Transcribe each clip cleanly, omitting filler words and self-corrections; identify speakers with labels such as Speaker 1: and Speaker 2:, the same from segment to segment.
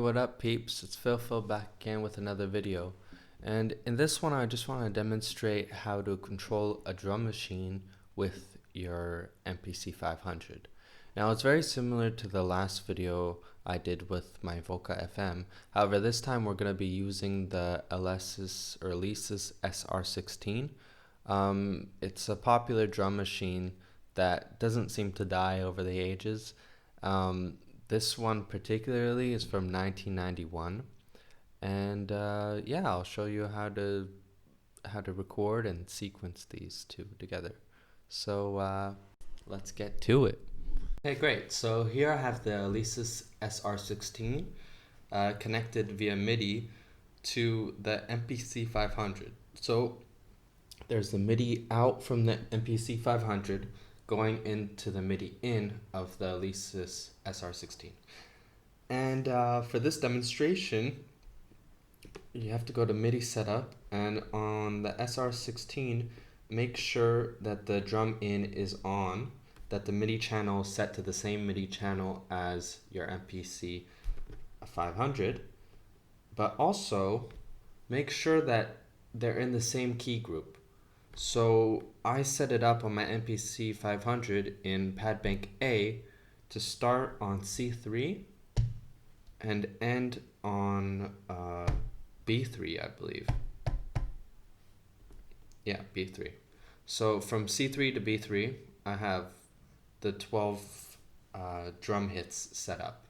Speaker 1: what up peeps? It's Phil back again with another video. And in this one I just want to demonstrate how to control a drum machine with your MPC 500. Now it's very similar to the last video I did with my Voca FM. However, this time we're going to be using the Alesis SR-16. It's a popular drum machine that doesn't seem to die over the ages. This one particularly is from 1991, and yeah, I'll show you how to record and sequence these two together. So let's get to it. Okay, great. So here I have the Alesis SR-16 connected via MIDI to the MPC 500. So there's the MIDI out from the MPC 500 going into the MIDI in of the Alesis SR-16. And for this demonstration, you have to go to MIDI setup, and on the SR-16, make sure that the drum in is on, that the MIDI channel is set to the same MIDI channel as your MPC 500, but also make sure that they're in the same key group. So I set it up on my MPC 500 in pad bank A to start on C3 and end on B3, I believe. Yeah, B3. So from C3 to B3, I have the 12 drum hits set up.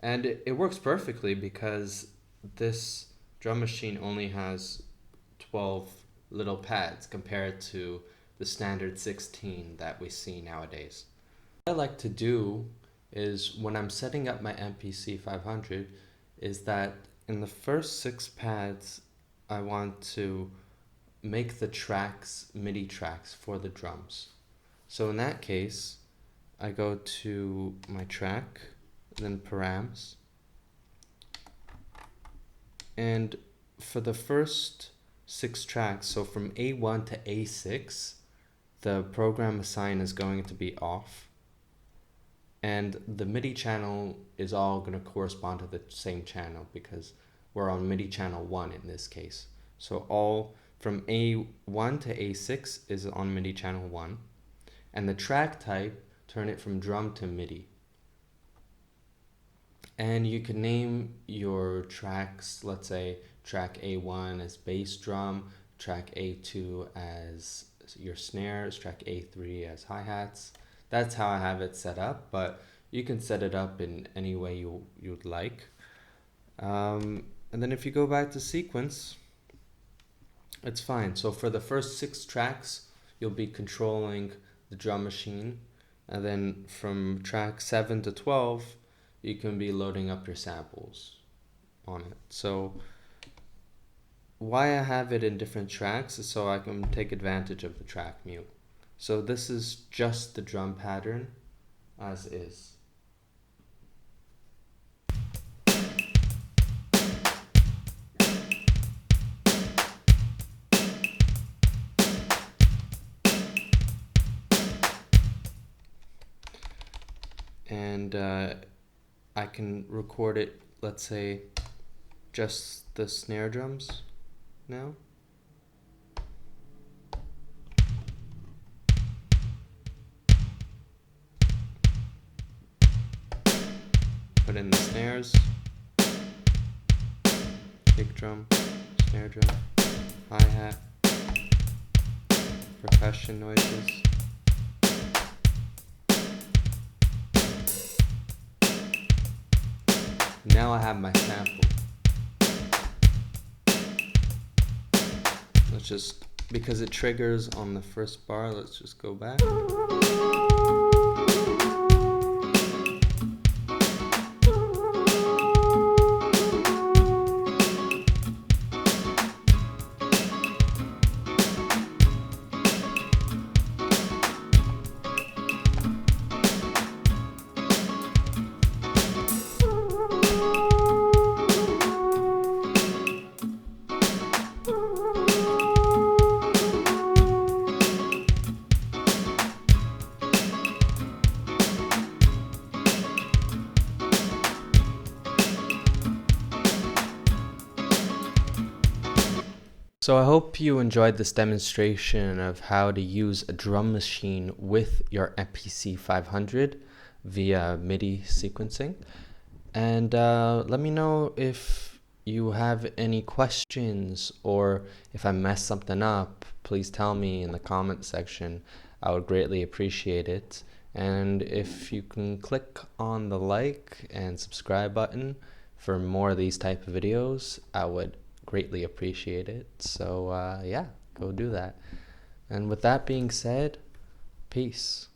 Speaker 1: And it works perfectly because this drum machine only has 12 little pads compared to the standard 16 that we see nowadays. What I like to do is, when I'm setting up my MPC 500, is that in the first 6 pads I want to make the tracks MIDI tracks for the drums. So in that case, I go to my track, then Params, and for the first 6 tracks, so from A1 to A6, the program assign is going to be off, and the MIDI channel is all going to correspond to the same channel because we're on MIDI channel 1 in this case. So all from A1 to A6 is on MIDI channel 1, and the track type, turn it from drum to MIDI. And you can name your tracks, let's say track A1 as bass drum, track A2 as your snares, track A3 as hi-hats. That's how I have it set up, but you can set it up in any way you'd like. And then if you go back to sequence, it's fine. So for the first 6 tracks, you'll be controlling the drum machine, and then from track 7 to 12, you can be loading up your samples on it. So why I have it in different tracks is so I can take advantage of the track mute. So this is just the drum pattern as is. And I can record it, let's say, just the snare drums now. Put in the snares, kick drum, snare drum, hi-hat, percussion noises. Now I have my sample. Let's just, because it triggers on the first bar, let's just go back. So I hope you enjoyed this demonstration of how to use a drum machine with your MPC 500 via MIDI sequencing. And let me know if you have any questions, or if I messed something up, please tell me in the comment section. I would greatly appreciate it. And if you can click on the like and subscribe button for more of these type of videos, I would greatly appreciate it. So yeah, go do that. And with that being said, peace.